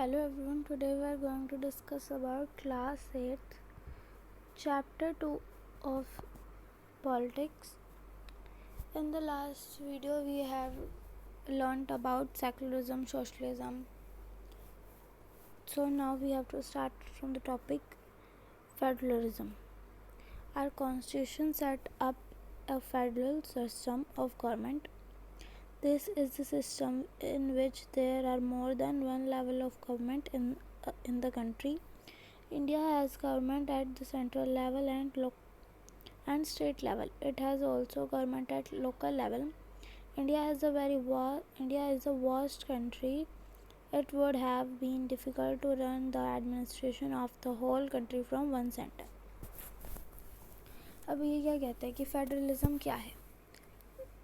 Hello everyone, today we are going to discuss about class 8th chapter 2 of politics. In the last video we have learnt about secularism, socialism. So now we have to start from the topic federalism. Our constitution set up a federal system of government. This is the system in which there are more than one level of government in the country. India has government at the central level and state level. It has also government at local level. India is a vast country. It would have been difficult to run the administration of the whole country from one center. अब ये क्या कहते हैं कि federalism क्या है.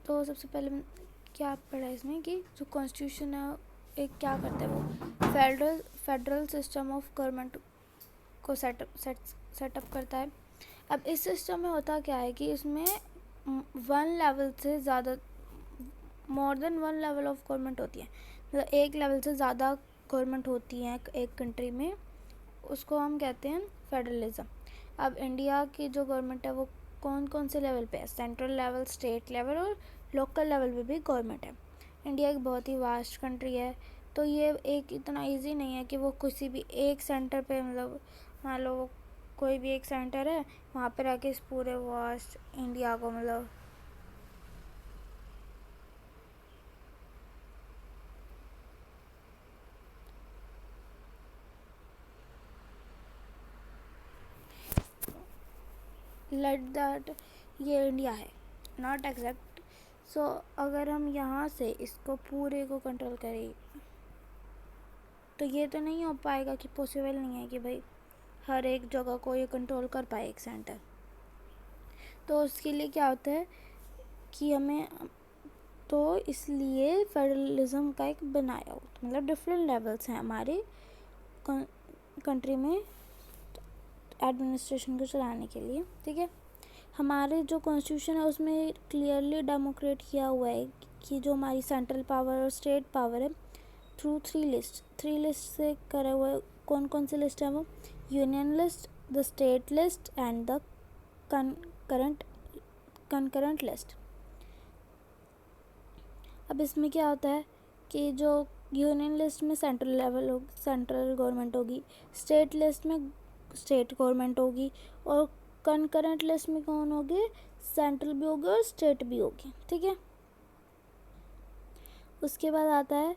तो सबसे पहले क्या पढ़ा इसमें कि जो कॉन्स्टिट्यूशन है एक क्या करता है, वो फेडरल सिस्टम ऑफ गवर्नमेंट को सेटअप करता है. अब इस सिस्टम में होता क्या है कि इसमें वन लेवल से ज़्यादा more than one level of government होती है. मतलब एक लेवल से ज़्यादा गवर्नमेंट होती है एक कंट्री में, उसको हम कहते हैं फेडरलिज्म. अब इंडिया की जो गवर्नमेंट है वो कौन कौन से लेवल पे है? सेंट्रल लेवल, स्टेट लेवल और लोकल लेवल पे भी गवर्नमेंट है. इंडिया एक बहुत ही वास्ट कंट्री है, तो ये एक इतना इजी नहीं है कि वो किसी भी एक सेंटर पे, मतलब मान लो कोई भी एक सेंटर है वहाँ पे रह के इस पूरे वास्ट इंडिया को मतलब लेट दैट ये इंडिया है, नॉट एग्जैक्ट. सो अगर हम यहाँ से इसको पूरे को कंट्रोल करें तो ये तो नहीं हो पाएगा, कि पॉसिबल नहीं है कि भाई हर एक जगह को ये कंट्रोल कर पाए एक सेंटर. तो उसके लिए क्या होता है कि हमें, तो इसलिए फेडरलिज्म का एक बनाया हो, मतलब डिफरेंट लेवल्स हैं हमारे कंट्री में एडमिनिस्ट्रेशन को चलाने के लिए. ठीक है, हमारे जो कॉन्स्टिट्यूशन है उसमें क्लियरली डेमोक्रेट किया हुआ है कि जो हमारी सेंट्रल पावर और स्टेट पावर है थ्रू थ्री लिस्ट से करा हुआ है. कौन कौन सी लिस्ट है वो? Union list, the state list and the concurrent list. अब इसमें क्या होता है कि जो यूनियन लिस्ट में सेंट्रल गवर्नमेंट होगी, स्टेट लिस्ट में स्टेट गवर्नमेंट होगी और कंकरेंट लिस्ट में कौन होगी? सेंट्रल भी होगी और स्टेट भी होगी. ठीक है, उसके बाद आता है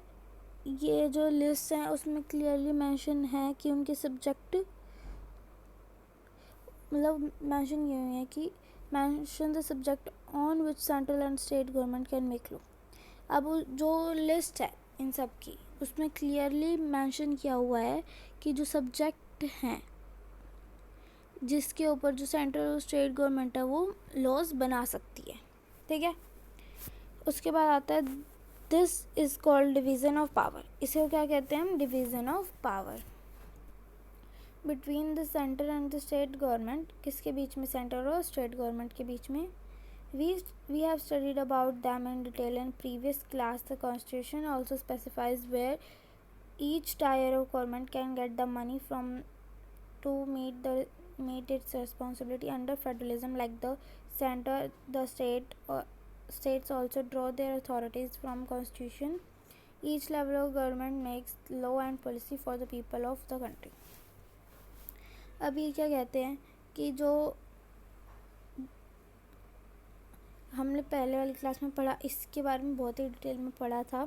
ये जो लिस्ट है उसमें क्लियरली मेंशन है कि उनके सब्जेक्ट, मतलब मेंशन ये हुई है कि mention the subject on which central and state government can make law. अब जो लिस्ट है इन सब की उसमें क्लियरली मेंशन किया हुआ है कि जो सब्जेक्ट हैं जिसके ऊपर जो सेंट्रल और स्टेट गवर्नमेंट है वो लॉज बना सकती है. ठीक है, उसके बाद आता है this is called division of power. इसे क्या कहते हैं हम? Division of power between the centre and the state government. किसके बीच में? सेंटर और स्टेट गवर्नमेंट के बीच में. We have studied about them in detail in previous class. The constitution also specifies where each tier of government can get the money from to meet its responsibility under federalism. Like the center, the states also draw their authorities from constitution. Each level of government makes law and policy for the people of the country. अब ये क्या कहते हैं कि जो हमने पहले वाली क्लास में पढ़ा, इसके बारे में बहुत ही डिटेल में पढ़ा था.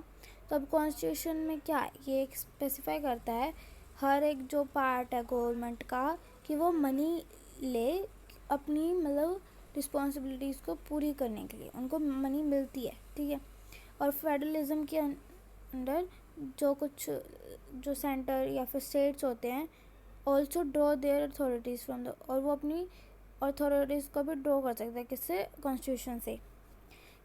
तो अब कॉन्स्टिट्यूशन में क्या है, ये एक स्पेसिफाई करता है हर एक जो पार्ट है गवर्नमेंट का कि वो मनी ले अपनी मतलब रिस्पॉन्सिबिलिटीज़ को पूरी करने के लिए, उनको मनी मिलती है. ठीक है, और फेडरलिज्म के अंडर जो सेंटर या फिर स्टेट्स होते हैं also draw their authorities from the, और वो अपनी अथॉरिटीज़ को भी ड्रॉ कर सकता है. किससे? कॉन्स्टिट्यूशन से.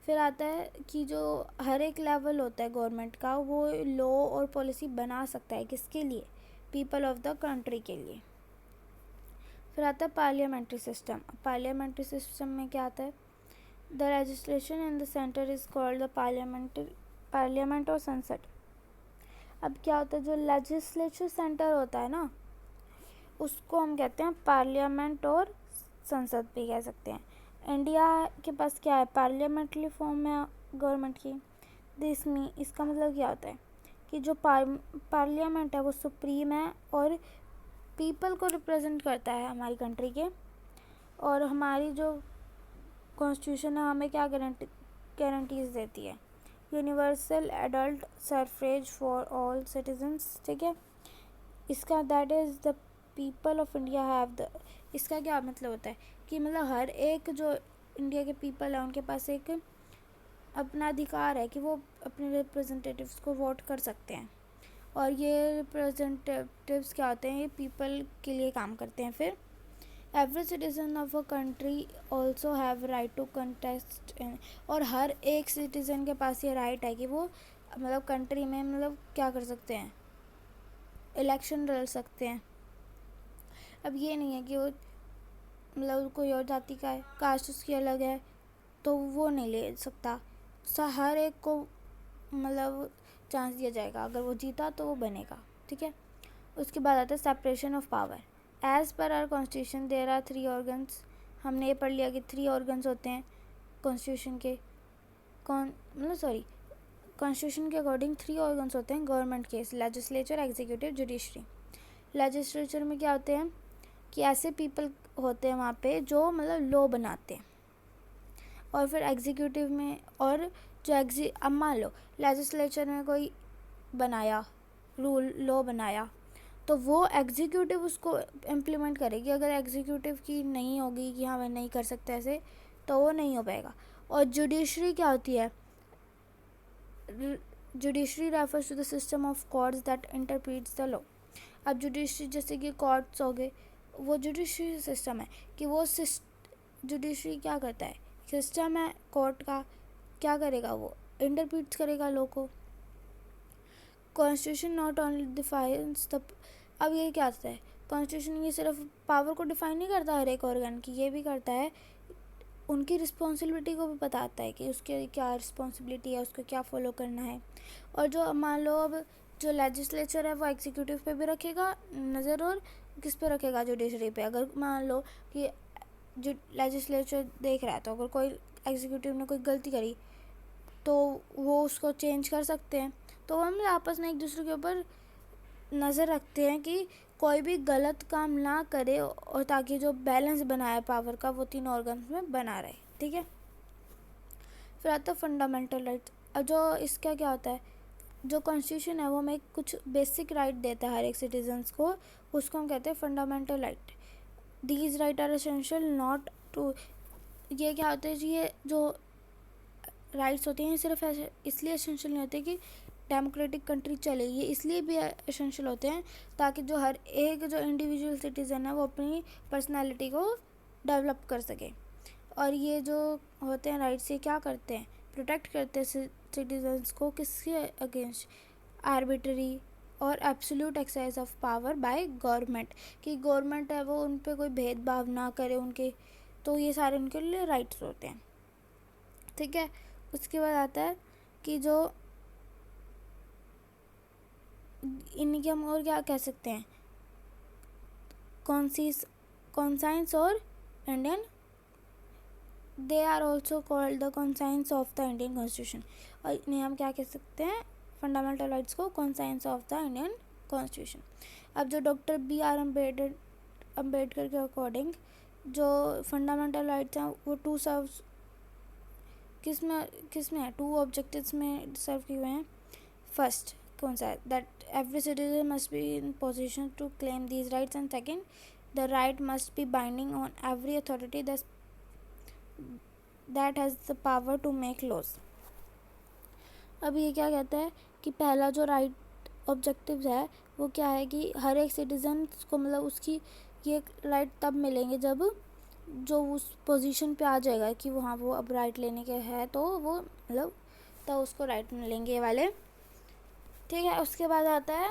फिर आता है कि जो हर एक लेवल होता है गवर्नमेंट का वो लॉ और पॉलिसी बना सकता है. किसके लिए? पीपल ऑफ द कंट्री के लिए. फिर आता है पार्लियामेंट्री सिस्टम. पार्लियामेंट्री सिस्टम में क्या आता है? The legislation in the centre is called the parliament और संसद. अब क्या होता है, जो लेजिस्लेचर सेंटर होता है ना, उसको हम कहते हैं पार्लियामेंट और संसद भी कह सकते हैं। इंडिया के पास क्या है, पार्लियामेंट्री फॉर्म है गवर्नमेंट की। इसका मतलब क्या होता है कि जो पार्लियामेंट है वो सुप्रीम है और पीपल को रिप्रेजेंट करता है हमारी कंट्री के। और हमारी जो कॉन्स्टिट्यूशन है हमें क्या गारंटीज देती है, universal adult suffrage for all citizens, ठीक है। इसका that is the people of India have the, इसका क्या मतलब होता है कि मतलब हर एक जो इंडिया के पीपल है उनके पास एक अपना अधिकार है कि वो अपने रिप्रेजेंटेटिव्स को वोट कर सकते हैं। और ये रिप्रेजेंटेटिव्स क्या होते हैं, ये पीपल के लिए काम करते हैं। फिर every citizen of a country also have right to contest, और हर एक सिटीजन के पास ये राइट है कि वो मतलब कंट्री में मतलब क्या कर सकते हैं, इलेक्शन लड़ सकते हैं। अब ये नहीं है कि वो मतलब कोई और जाति का है, कास्ट उसकी अलग है तो वो नहीं ले सकता। हर एक को मतलब चांस दिया जाएगा, अगर वो जीता तो वो बनेगा, ठीक है। उसके बाद आता है separation of power. As per our constitution there are 3 organs. हमने ये पढ़ लिया कि 3 ऑर्गन्स होते हैं कॉन्स्टिट्यूशन के, कॉन्स्टिट्यूशन के अकॉर्डिंग 3 ऑर्गन्स होते हैं गवर्नमेंट के, लेजिस्लेचर, एग्जीक्यूटिव, जुडिशरी। लेजिस्लेचर में क्या होते हैं कि ऐसे पीपल होते हैं वहाँ पे जो मतलब लॉ बनाते हैं। और फिर एग्जीक्यूटिव में, और जो अब मान लो लेजिस्लेचर में कोई बनाया रूल, लॉ बनाया, तो वो एग्जीक्यूटिव उसको इम्प्लीमेंट करेगी। अगर एग्जीक्यूटिव की नहीं होगी कि हाँ मैं नहीं कर सकता ऐसे, तो वो नहीं हो पाएगा। और जुडिशरी क्या होती है, judiciary refers to the system of courts that interprets the law. अब जुडिशरी जैसे कि कोर्ट्स हो गए, वो जुडिशरी सिस्टम है कि वो जुडिशरी क्या करता है, सिस्टम है कोर्ट का, क्या करेगा, वो इंटरप्रीट करेगा लॉ को। Constitution not only defines the, अब ये क्या आता है, कॉन्स्टिट्यूशन ये सिर्फ पावर को डिफाइन नहीं करता हर एक ऑर्गन की, ये भी करता है उनकी रिस्पॉन्सिबिलिटी को भी बताता है कि उसके क्या रिस्पॉन्सिबिलिटी है, उसको क्या फॉलो करना है। और जो मान लो अब जो लेजिस्लेचर है वो एग्जीक्यूटिव पे भी रखेगा नज़र, और किस पे रखेगा, जुडिशरी पे। अगर मान लो कि जो लेजिस्लेचर देख रहा है तो अगर कोई एग्जीक्यूटिव ने कोई गलती करी तो वो उसको चेंज कर सकते हैं। तो हम आपस में एक दूसरे के ऊपर नज़र रखते हैं कि कोई भी गलत काम ना करे, और ताकि जो बैलेंस बनाया पावर का वो 3 ऑर्गन्स में बना रहे, ठीक है। फिर आता है फंडामेंटल राइट। अब जो इसका क्या होता है, जो कॉन्स्टिट्यूशन है वो हमें कुछ बेसिक राइट देता है हर एक सिटीजन्स को, उसको हम कहते हैं fundamental right. These right are essential not to, ये क्या होता है जी, ये जो राइट्स होते हैं सिर्फ इसलिए एसेंशियल नहीं होते कि डेमोक्रेटिक कंट्री चले, ये इसलिए भी एसेंशियल होते हैं ताकि जो हर एक जो इंडिविजुअल सिटीज़न है वो अपनी पर्सनालिटी को डेवलप कर सके। और ये जो होते हैं राइट्स, ये क्या करते हैं, प्रोटेक्ट करते हैं सिटीजन्स को किसके अगेंस्ट, आर्बिट्री और absolute exercise of power by government, कि गवर्नमेंट है वो उन पर कोई भेदभाव ना करे उनके, तो ये सारे उनके लिए राइट्स होते हैं, ठीक है। उसके बाद आता है कि जो इनके हम और क्या कह सकते हैं, कॉन्साइंस और Indian, they are also called the conscience of the Indian constitution. और इन्हें हम क्या कह सकते हैं, फंडामेंटल राइट्स को conscience of the Indian constitution. अब जो डॉक्टर BR अम्बेडकर के अकॉर्डिंग जो फंडामेंटल राइट्स हैं वो किस में है, 2 ऑब्जेक्टिव्स में सर्व किए हुए हैं। फर्स्ट कौन सा है, that every citizen must be in position to claim these rights, and second the right must be binding on every authority that has the power to make laws. अब ये क्या कहता है कि पहला जो राइट ऑब्जेक्टिव है वो क्या है कि हर एक सिटीज़न को मतलब उसकी ये राइट तब मिलेंगे जब जो उस पोजीशन पे आ जाएगा कि वो हाँ वो अब राइट लेने के है, तो वो मतलब तो उसको राइट मिलेंगे ये वाले, ठीक है। उसके बाद आता है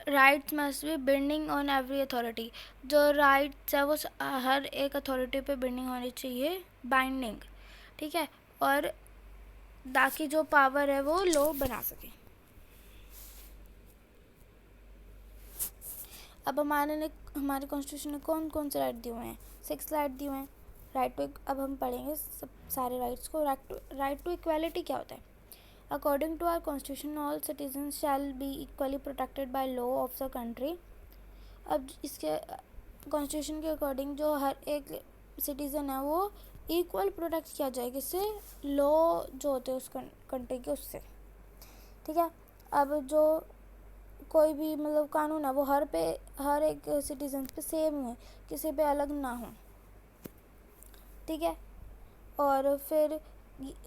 rights must be binding on every authority. जो राइट्स है वो हर एक अथॉरिटी पे बिंडिंग होनी चाहिए, बाइंडिंग, ठीक है। और ताकि जो पावर है वो लो बना सके। अब हमारे कॉन्स्टिट्यूशन ने कौन कौन से राइट दिए हुए हैं? 6 राइट दिए हुए हैं। राइट टू, अब हम पढ़ेंगे सब सारे राइट्स को। राइट टू इक्वालिटी क्या होता है? According to our constitution all citizen shall be equally protected by law of the country. अब इसके कॉन्स्टिट्यूशन के अकॉर्डिंग जो हर एक सिटीज़न है वो इक्वल प्रोटेक्ट किया जाए, किससे? लॉ जो होते हैं उस कंट्री के, उससे। ठीक है। अब जो कोई भी मतलब कानून है वो हर एक सिटीजन पे सेम ही है, किसी पे अलग ना हो। ठीक है। और फिर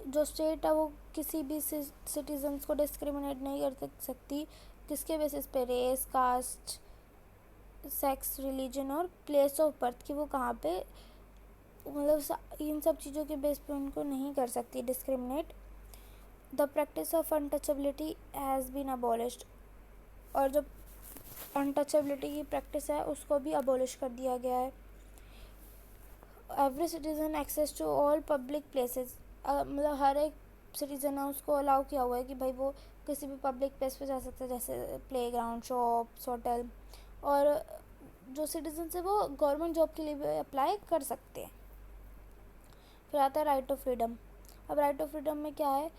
जो स्टेट है वो किसी भी सिटीजन्स को डिस्क्रिमिनेट नहीं कर सकती, किसके बेसिस पे? रेस, कास्ट, सेक्स, रिलीजन और प्लेस ऑफ बर्थ, कि वो कहाँ पे, मतलब इन सब चीज़ों के बेस पे उनको नहीं कर सकती discriminate. The practice of untouchability has been abolished, और जो अनटचेबिलिटी की प्रैक्टिस है उसको भी अबॉलिश कर दिया गया है। Every citizen access to all public places, मतलब हर एक सिटीज़न है उसको अलाउ किया हुआ है कि भाई वो किसी भी पब्लिक प्लेस पे जा सकता है, जैसे प्लेग्राउंड, शॉप्स, होटल। और जो सिटीजन है वो गवर्नमेंट जॉब के लिए भी अप्लाई कर सकते हैं। फिर आता है राइट टू फ्रीडम। अब राइट टू फ्रीडम में क्या है?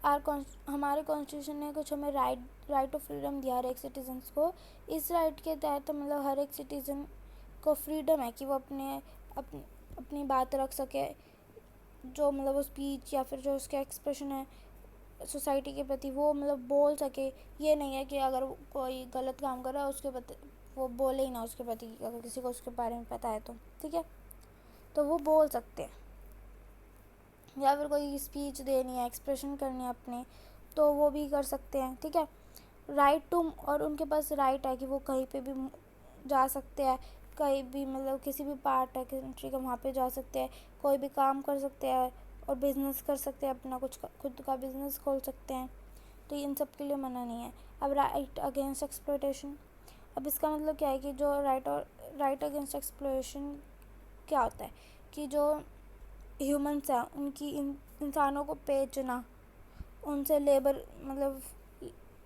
हमारे कॉन्स्टिट्यूशन ने कुछ हमें राइट टू फ्रीडम दिया हर एक सिटीजन्स को। इस राइट के तहत मतलब हर एक सिटीज़न को फ्रीडम है कि वो अपनी बात रख सके, जो मतलब वो स्पीच या फिर जो उसका एक्सप्रेशन है सोसाइटी के प्रति वो मतलब बोल सके। ये नहीं है कि अगर कोई गलत काम कर रहा है उसके प्रति वो बोले ही ना उसके प्रति, अगर किसी को उसके बारे में पता है तो। ठीक है, तो वो बोल सकते हैं। या फिर कोई स्पीच देनी है, एक्सप्रेशन करनी है अपने, तो वो भी कर सकते हैं। ठीक है, राइट टू, और उनके पास राइट है कि वो कहीं पे भी जा सकते हैं, कहीं भी मतलब किसी भी पार्ट है कंट्री का वहाँ पे जा सकते हैं, कोई भी काम कर सकते हैं और बिजनेस कर सकते हैं, अपना कुछ खुद का बिजनेस खोल सकते हैं। तो इन सब के लिए मना नहीं है। अब राइट अगेंस्ट एक्सप्लॉयटेशन, अब इसका मतलब क्या है कि जो राइट अगेंस्ट एक्सप्लॉयटेशन क्या होता है कि जो ह्यूमंस हैं उनकी इंसानों को बेचना, उनसे लेबर मतलब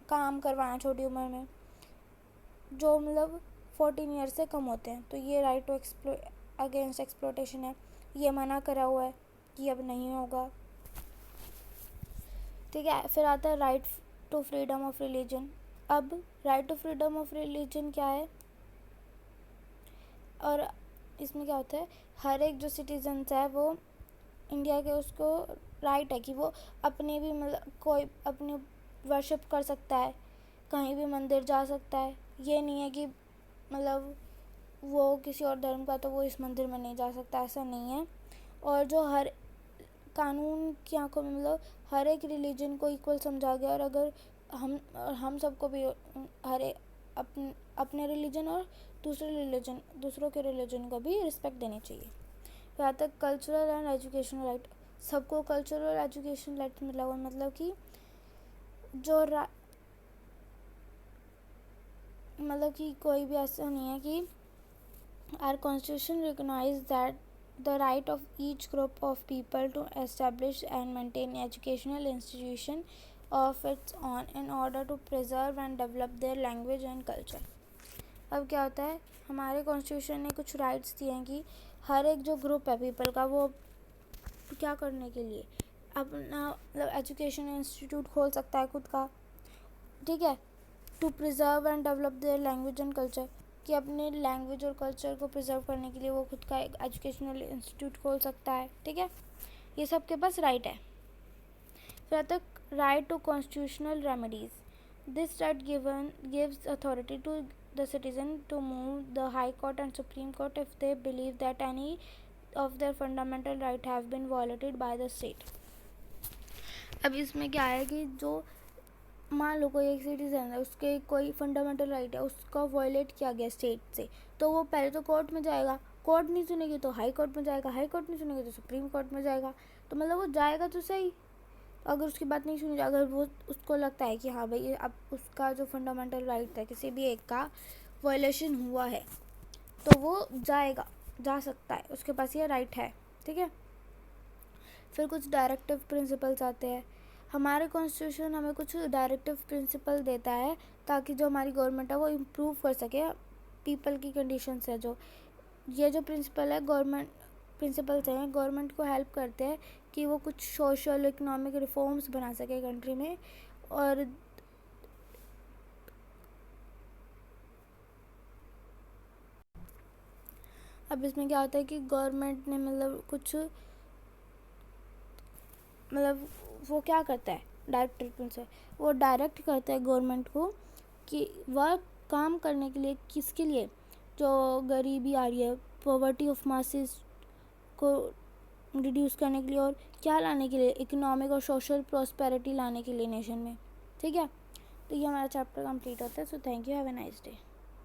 काम करवाना छोटी उम्र में, जो मतलब 14 ईयर से कम होते हैं, तो ये राइट टू अगेंस्ट एक्सप्लॉयटेशन है। ये मना करा हुआ है कि अब नहीं होगा। ठीक है, फिर आता है right to freedom of religion. अब right to freedom of religion क्या है, और इसमें क्या होता है? हर एक जो सिटीजन्स है वो इंडिया के, उसको राइट है कि वो अपने भी मतलब कोई अपनी वर्शिप कर सकता है, कहीं भी मंदिर जा सकता है। ये नहीं है कि मतलब वो किसी और धर्म का तो वो इस मंदिर में नहीं जा सकता, ऐसा नहीं है। और जो हर कानून की आंखों में मतलब हर एक रिलीजन को इक्वल समझा गया, और अगर हम सबको भी अपने रिलीजन और दूसरों के रिलीजन को भी रिस्पेक्ट देनी चाहिए। यहाँ तक कल्चरल एंड एजुकेशनल राइट, सबको कल्चरल और एजुकेशन राइट मिला हुआ, मतलब कि जो मतलब कि कोई भी ऐसा नहीं है कि our constitution recognize that the right of each group of people to establish and maintain educational institution of its own in order to preserve and develop their language and culture. अब क्या होता है, हमारे कॉन्स्टिट्यूशन ने कुछ rights दिए हैं कि हर एक जो ग्रुप है पीपल का वो क्या करने के लिए अपना मतलब एजुकेशन इंस्टीट्यूट खोल सकता है खुद का। ठीक है, to preserve and develop their language and culture, कि अपने लैंग्वेज और कल्चर को प्रिजर्व करने के लिए वो खुद का एक एजुकेशनल इंस्टीट्यूट खोल सकता है। ठीक है, ये सब के पास राइट है। फिर तक right to constitutional remedies, this right gives authority to the citizen to move the High Court and Supreme Court if they believe that any of their fundamental right have been violated by the state। अब इसमें क्या है कि जो मान लो कोई एक citizen है, उसके कोई फंडामेंटल राइट है, उसका वायलेट किया गया स्टेट से, तो वो पहले तो कोर्ट में जाएगा, कोर्ट नहीं सुनेगी तो हाई कोर्ट में जाएगा, हाई कोर्ट नहीं सुनेगी तो सुप्रीम कोर्ट में जाएगा। तो मतलब वो जाएगा तो सही, अगर उसकी बात नहीं सुनी, अगर वो उसको लगता है कि हाँ भाई अब उसका जो फंडामेंटल राइट है किसी भी एक का वायलेशन हुआ है, तो वो जा सकता है, उसके पास ये राइट है। ठीक है, फिर कुछ डायरेक्टिव प्रिंसिपल्स आते हैं हमारे कॉन्स्टिट्यूशन हमें कुछ डायरेक्टिव प्रिंसिपल देता है ताकि जो हमारी गवर्नमेंट है वो इम्प्रूव कर सके पीपल की कंडीशंस है। जो ये जो प्रिंसिपल है गवर्नमेंट प्रिंसिपल्स हैं गवर्नमेंट को हेल्प करते हैं कि वो कुछ सोशल इकोनॉमिक रिफॉर्म्स बना सके कंट्री में। और अब इसमें क्या होता है कि गवर्नमेंट ने मतलब वो क्या करता है डायरेक्टर प्रिंसिपल, वो डायरेक्ट करता है गवर्नमेंट को कि वह काम करने के लिए किसके लिए, जो गरीबी आ रही है, पॉवर्टी ऑफ मासेस को रिड्यूस करने के लिए और क्या लाने के लिए, इकोनॉमिक और सोशल प्रॉस्पेरिटी लाने के लिए नेशन में। ठीक है, तो ये हमारा चैप्टर कंप्लीट होता है। So thank you, have a nice day.